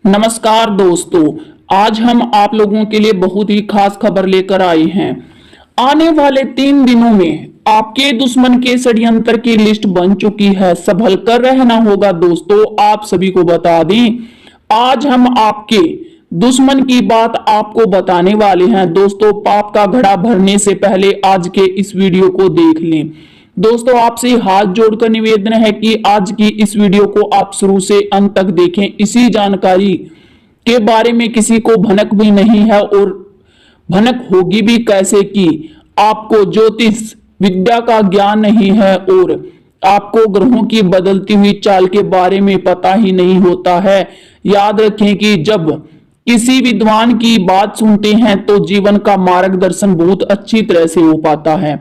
नमस्कार दोस्तों। आज हम आप लोगों के लिए बहुत ही खास खबर लेकर आए हैं। आने वाले 3 दिनों में आपके दुश्मन के षड्यंत्र की लिस्ट बन चुकी है। संभल कर रहना होगा दोस्तों। आप सभी को बता दें, आज हम आपके दुश्मन की बात आपको बताने वाले हैं। दोस्तों, पाप का घड़ा भरने से पहले आज के इस वीडियो को देख लें। दोस्तों, आपसे हाथ जोड़कर निवेदन है कि आज की इस वीडियो को आप शुरू से अंत तक देखें। इसी जानकारी के बारे में किसी को भनक भी नहीं है और भनक होगी भी कैसे कि आपको ज्योतिष विद्या का ज्ञान नहीं है और आपको ग्रहों की बदलती हुई चाल के बारे में पता ही नहीं होता है। याद रखें कि जब किसी विद्वान की बात सुनते हैं तो जीवन का मार्गदर्शन बहुत अच्छी तरह से हो पाता है।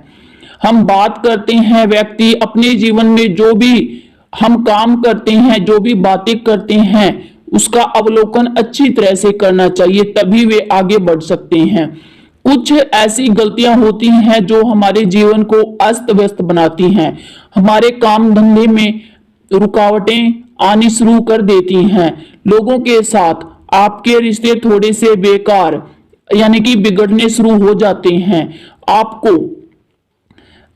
हम बात करते हैं, व्यक्ति अपने जीवन में जो भी हम काम करते हैं, जो भी बातें करते हैं, उसका अवलोकन अच्छी तरह से करना चाहिए, तभी वे आगे बढ़ सकते हैं। कुछ ऐसी गलतियां होती हैं जो हमारे जीवन को अस्त व्यस्त बनाती हैं, हमारे काम धंधे में रुकावटें आनी शुरू कर देती हैं। लोगों के साथ आपके रिश्ते थोड़े से बेकार यानी कि बिगड़ने शुरू हो जाते हैं। आपको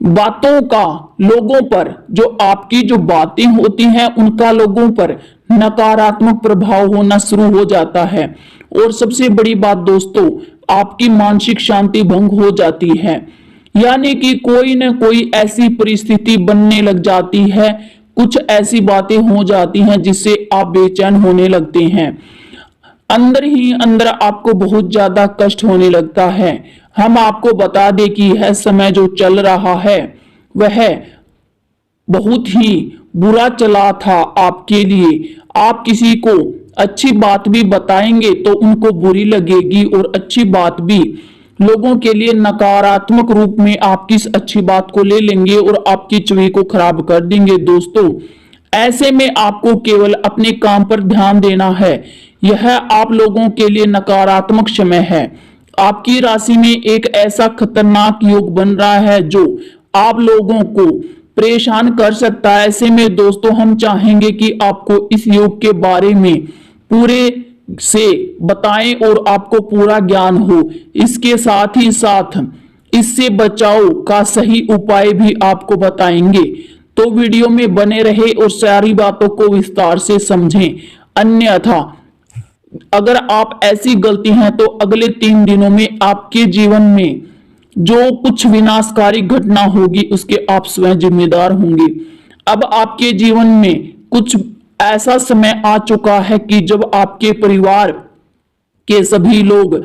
बातों का लोगों पर आपकी जो बातें होती हैं उनका लोगों पर नकारात्मक प्रभाव होना शुरू हो जाता है। और सबसे बड़ी बात दोस्तों, आपकी मानसिक शांति भंग हो जाती है। यानी कि कोई ना कोई ऐसी परिस्थिति बनने लग जाती है, कुछ ऐसी बातें हो जाती हैं जिससे आप बेचैन होने लगते हैं। अंदर ही अंदर आपको बहुत ज्यादा कष्ट होने लगता है। हम आपको बता दें कि यह समय जो चल रहा है वह बहुत ही बुरा चला था आपके लिए। आप किसी को अच्छी बात भी बताएंगे तो उनको बुरी लगेगी और अच्छी बात भी लोगों के लिए नकारात्मक रूप में आपकी इस अच्छी बात को ले लेंगे और आपकी छवि को खराब कर देंगे। दोस्तों, ऐसे में आपको केवल अपने काम पर ध्यान देना है। यह आप लोगों के लिए नकारात्मक समय है। आपकी राशि में एक ऐसा खतरनाक योग बन रहा है जो आप लोगों को परेशान कर सकता है। ऐसे में दोस्तों, हम चाहेंगे कि आपको इस योग के बारे में पूरे से बताएं और आपको पूरा ज्ञान हो। इसके साथ ही साथ इससे बचाव का सही उपाय भी आपको बताएंगे। तो वीडियो में बने रहे और सारी बातों को विस्तार से समझें। अन्यथा अगर आप ऐसी गलती हैं तो अगले 3 दिनों में आपके जीवन में जो कुछ विनाशकारी घटना होगी उसके आप स्वयं जिम्मेदार होंगे। अब आपके जीवन में कुछ ऐसा समय आ चुका है कि जब आपके परिवार के सभी लोग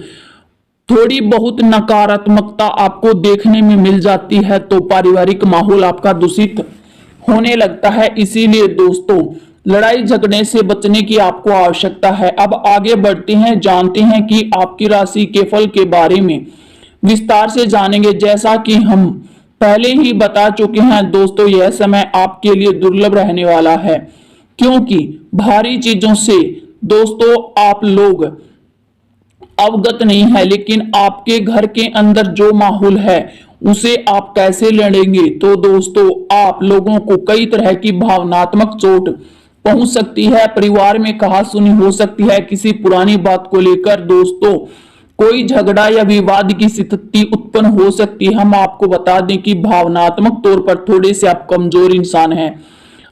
थोड़ी बहुत नकारात्मकता आपको देखने में मिल जाती है तो पारिवारिक माहौल आपका दूषित होने लगता है। इसीलिए दोस्तों, लड़ाई झगड़े से बचने की आपको आवश्यकता है। अब आगे बढ़ते हैं, जानते हैं कि आपकी राशि के फल के बारे में विस्तार से जानेंगे। जैसा कि हम पहले ही बता चुके हैं दोस्तों, यह समय आपके लिए दुर्लभ रहने वाला है क्योंकि भारी चीजों से दोस्तों आप लोग अवगत नहीं है, लेकिन आपके घर के अंदर जो माहौल है उसे आप कैसे लड़ेंगे। तो दोस्तों, आप लोगों को कई तरह की भावनात्मक चोट पहुंच सकती है, परिवार में कहासुनी हो सकती है किसी पुरानी बात को लेकर। दोस्तों, कोई झगड़ा या विवाद की स्थिति उत्पन्न हो सकती है। हम आपको बता दें कि भावनात्मक तौर पर थोड़े से आप कमजोर इंसान हैं।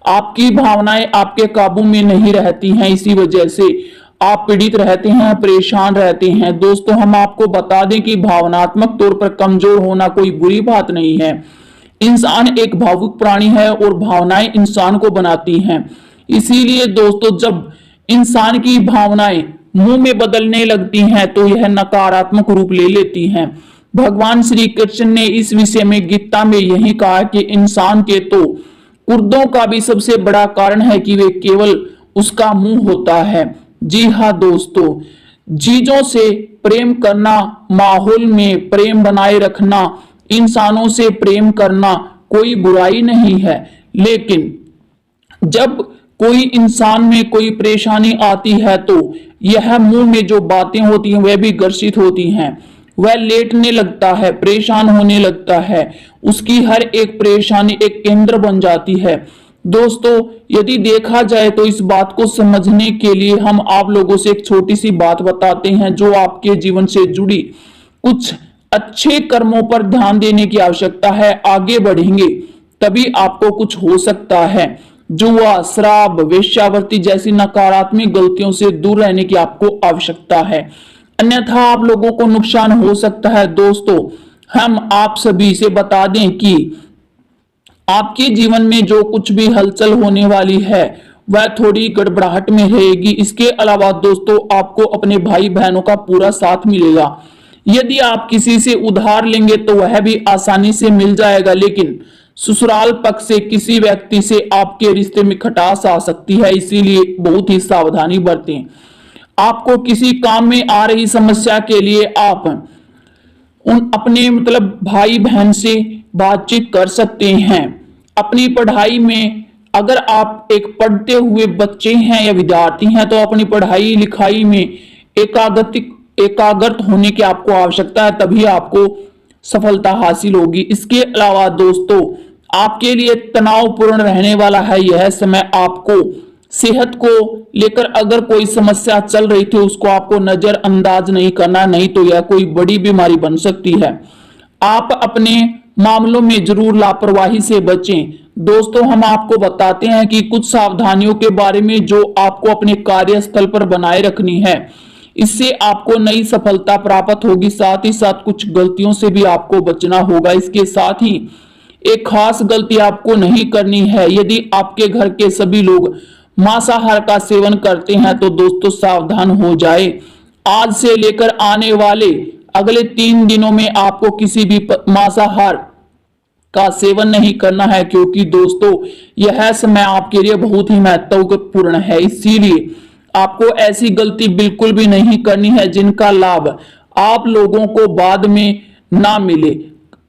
आपकी भावनाएं आपके काबू में नहीं रहती हैं, इसी वजह से आप पीड़ित रहते हैं, परेशान रहते हैं। दोस्तों, हम आपको बता दें कि भावनात्मक तौर पर कमजोर होना कोई बुरी बात नहीं है। इंसान एक भावुक प्राणी है और भावनाएं इंसान को बनाती हैं। इसीलिए दोस्तों, जब इंसान की भावनाएं मुंह में बदलने लगती हैं तो यह नकारात्मक रूप ले लेती हैं। भगवान श्री कृष्ण ने इस विषय में गीता में यही कहा कि इंसान के तो क्रोधों का भी सबसे बड़ा कारण है कि वे केवल उसका मुंह होता है। जी हाँ दोस्तों, चीजों से प्रेम करना, माहौल में प्रेम बनाए रखना, इंसानों से प्रेम करना कोई बुराई नहीं है। लेकिन जब कोई इंसान में कोई परेशानी आती है तो यह मुंह में जो बातें होती हैं वह भी घर्षित होती हैं। वह लेटने लगता है, परेशान होने लगता है, उसकी हर एक परेशानी एक केंद्र बन जाती है। दोस्तों, यदि देखा जाए तो इस बात को समझने के लिए हम आप लोगों से एक छोटी सी बात बताते हैं, जो आपके जीवन से जुड़ी कुछ अच्छे कर्मों पर ध्यान देने की आवश्यकता है। आगे बढ़ेंगे तभी आपको कुछ हो सकता है। जुआ, शराब, वेश्यावृत्ति जैसी नकारात्मक गलतियों से दूर रहने की आपको आवश्यकता है, अन्यथा आप लोगों को नुकसान हो सकता है। दोस्तों, हम आप सभी से बता दें कि आपके जीवन में जो कुछ भी हलचल होने वाली है वह थोड़ी गड़बड़ाहट में रहेगी। इसके अलावा दोस्तों, आपको अपने भाई बहनों का पूरा साथ मिलेगा। यदि आप किसी से उधार लेंगे तो वह भी आसानी से मिल जाएगा, लेकिन ससुराल पक्ष से किसी व्यक्ति से आपके रिश्ते में खटास आ सकती है, इसीलिए बहुत ही सावधानी बरतें। आपको किसी काम में आ रही समस्या के लिए आप उन अपने भाई बहन से बातचीत कर सकते हैं। अपनी पढ़ाई में अगर आप एक पढ़ते हुए बच्चे हैं या विद्यार्थी हैं तो अपनी पढ़ाई लिखाई में एकाग्र होने की आपको आवश्यकता है, तभी आपको सफलता हासिल होगी। इसके अलावा दोस्तों, आपके लिए तनावपूर्ण रहने वाला है यह समय। आपको सेहत को लेकर अगर कोई समस्या चल रही थी उसको आपको नजरअंदाज नहीं करना, नहीं तो यह कोई बड़ी बीमारी बन सकती है। आप अपने मामलों में जरूर लापरवाही से बचें। दोस्तों, हम आपको बताते हैं कि कुछ सावधानियों के बारे में जो आपको अपने कार्यस्थल पर बनाए रखनी है। इससे आपको नई सफलता प्राप्त होगी, साथ ही साथ कुछ गलतियों से भी आपको बचना होगा। इसके साथ ही एक खास गलती आपको नहीं करनी है। यदि आपके घर के सभी लोग मांसाहार का सेवन करते हैं तो दोस्तों सावधान हो जाए। आज से लेकर आने वाले अगले 3 दिनों में आपको किसी भी मांसाहार का सेवन नहीं करना है, क्योंकि दोस्तों यह समय आपके लिए बहुत ही महत्वपूर्ण है। इसीलिए आपको ऐसी गलती बिल्कुल भी नहीं करनी है जिनका लाभ आप लोगों को बाद में ना मिले।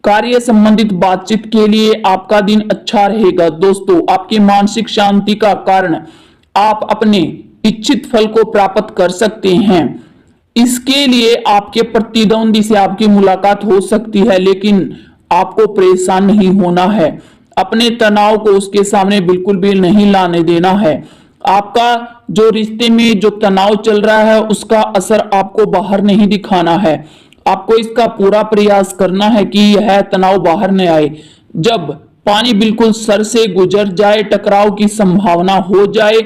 कार्य संबंधित बातचीत के लिए आपका दिन अच्छा रहेगा। दोस्तों, आपकी मानसिक शांति का कारण आप अपने इच्छित फल को प्राप्त कर सकते हैं। इसके लिए आपके प्रतिद्वंदी से आपकी मुलाकात हो सकती है, लेकिन आपको परेशान नहीं होना है। अपने तनाव को उसके सामने बिल्कुल भी नहीं लाने देना है। आपका जो रिश्ते में जो तनाव चल रहा है उसका असर आपको बाहर नहीं दिखाना है। आपको इसका पूरा प्रयास करना है कि यह तनाव बाहर न आए। जब पानी बिल्कुल सर से गुजर जाए, टकराव की संभावना हो जाए,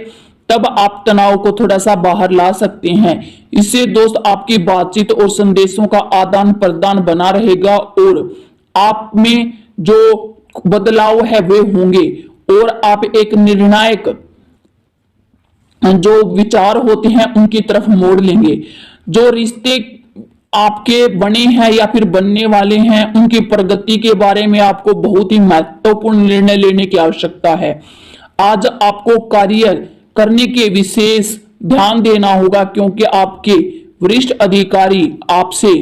तब आप तनाव को थोड़ा सा बाहर ला सकते हैं। इससे दोस्त आपकी बातचीत और संदेशों का आदान प्रदान बना रहेगा और आप में जो बदलाव है वे होंगे और आप एक निर्णायक जो विचार होते हैं उनकी तरफ मोड़ लेंगे। जो रिश्ते आपके बने हैं या फिर बनने वाले हैं उनकी प्रगति के बारे में आपको बहुत ही महत्वपूर्ण निर्णय लेने की आवश्यकता है। आज आपको कार्य करने के विशेष ध्यान देना होगा, क्योंकि आपके वरिष्ठ अधिकारी आपसे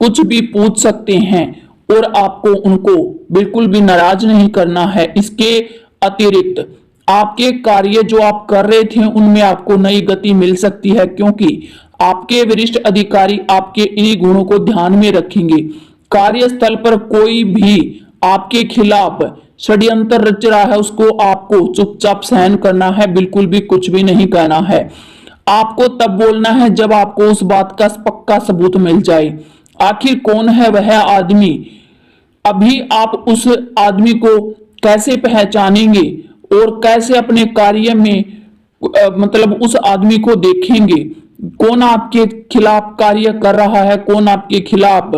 कुछ भी पूछ सकते हैं और आपको उनको बिल्कुल भी नाराज नहीं करना है। इसके अतिरिक्त आपके कार्य जो आप कर रहे थे उनमें आपको नई गति मिल सकती है, क्योंकि आपके वरिष्ठ अधिकारी आपके इन्हीं गुणों को ध्यान में रखेंगे। कार्यस्थल पर कोई भी आपके खिलाफ षड्यंत्र रच रहा है उसको आपको चुपचाप सहन करना है, बिल्कुल भी कुछ भी नहीं कहना है। आपको तब बोलना है जब आपको उस बात का पक्का सबूत मिल जाए। आखिर कौन है वह आदमी? अभी आप उस आदमी को कैसे पहचानेंगे और कैसे अपने कार्य में उस आदमी को देखेंगे? कौन आपके खिलाफ कार्य कर रहा है, कौन आपके खिलाफ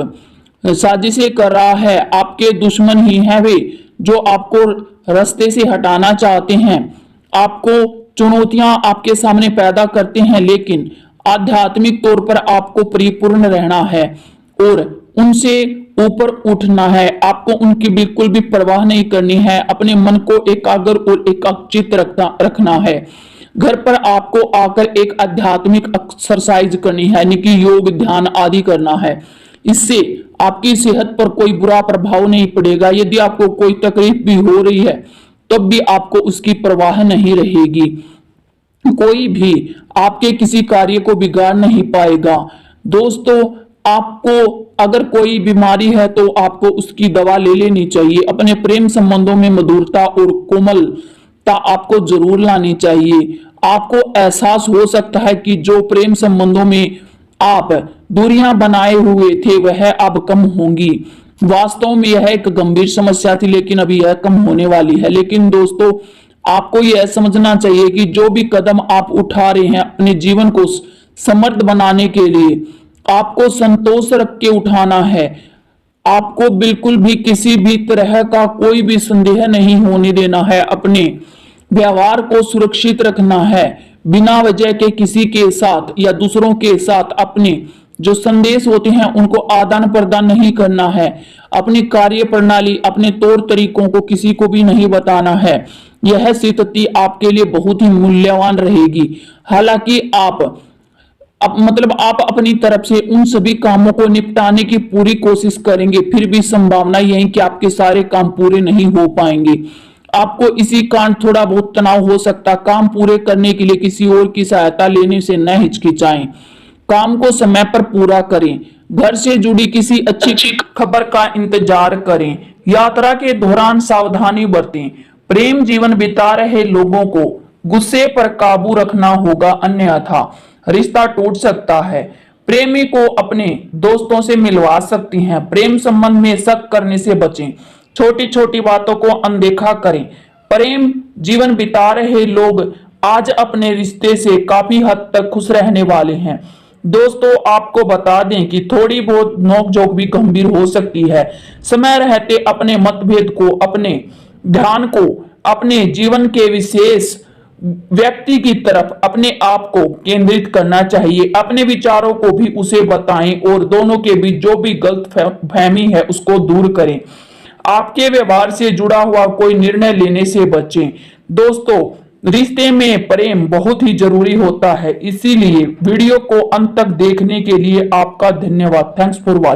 साजिशें कर रहा है? आपके दुश्मन ही हैं वे जो आपको रास्ते से हटाना चाहते हैं, आपको चुनौतियां आपके सामने पैदा करते हैं, लेकिन आध्यात्मिक तौर पर आपको परिपूर्ण रहना है और उनसे ऊपर उठना है। आपको उनकी बिल्कुल भी परवाह नहीं करनी है। अपने मन को एकाग्र और एकाग्रचित रखना है। घर पर आपको आकर एक आध्यात्मिक एक्सरसाइज करनी है, यानी कि योग, ध्यान आदि करना है। इससे आपकी सेहत पर कोई बुरा प्रभाव नहीं पड़ेगा। यदि आपको कोई तकलीफ भी हो रही है तब भी आपको उसकी परवाह नहीं रहेगी। कोई भी आपके किसी कार्य को बिगाड़ नहीं पाएगा। दोस्तों, आपको अगर कोई बीमारी है तो आपको उसकी दवा ले लेनी चाहिए। अपने प्रेम संबंधों में मधुरता और कोमल आपको जरूर लानी चाहिए। आपको एहसास हो सकता है कि जो प्रेम संबंधों में आप दूरियां बनाए हुए थे वह अब कम होंगी। वास्तव में यह एक गंभीर समस्या थी, लेकिन अभी यह कम होने वाली है। लेकिन दोस्तों, आपको यह समझना चाहिए कि जो भी कदम आप उठा रहे हैं अपने जीवन को समृद्ध बनाने के लिए, आपको संतोष रख के उठाना है। आपको बिल्कुल भी किसी भी तरह का कोई भी संदेह नहीं होने देना है। अपने व्यवहार को सुरक्षित रखना है। बिना वजह के किसी के साथ या दूसरों के साथ अपने जो संदेश होते हैं उनको आदान प्रदान नहीं करना है। अपनी कार्य प्रणाली, अपने तौर तरीकों को किसी को भी नहीं बताना है। यह स्थिति आपके लिए बहुत ही मूल्यवान रहेगी। हालांकि आप अपनी तरफ से उन सभी कामों को निपटाने की पूरी कोशिश करेंगे, फिर भी संभावना यही कि आपके सारे काम पूरे नहीं हो पाएंगे। आपको इसी कारण थोड़ा बहुत तनाव हो सकता। काम पूरे करने के लिए किसी और की सहायता लेने से न हिचकिचाएं। काम को समय पर पूरा करें। घर से जुड़ी किसी अच्छी खबर का इंतजार करें। यात्रा के दौरान सावधानी बरतें। प्रेम जीवन बिता रहे लोगों को गुस्से पर काबू रखना होगा, अन्यथा रिश्ता टूट सकता है। प्रेमी को अपने दोस्तों से मिलवा सकती हैं। प्रेम संबंध में शक करने से बचें। छोटी छोटी बातों को अनदेखा करें। प्रेम जीवन बिता रहे लोग आज अपने रिश्ते से काफी हद तक खुश रहने वाले हैं। दोस्तों, आपको बता दें कि थोड़ी बहुत नोकझोंक भी गंभीर हो सकती है। समय रहते अपने मतभेद को, अपने ध्यान को अपने जीवन के विशेष व्यक्ति की तरफ अपने आप को केंद्रित करना चाहिए। अपने विचारों को भी उसे बताएं और दोनों के बीच जो भी गलत फहमी है उसको दूर करें। आपके व्यवहार से जुड़ा हुआ कोई निर्णय लेने से बचें। दोस्तों, रिश्ते में प्रेम बहुत ही जरूरी होता है, इसीलिए वीडियो को अंत तक देखने के लिए आपका धन्यवाद। Thanks for watching.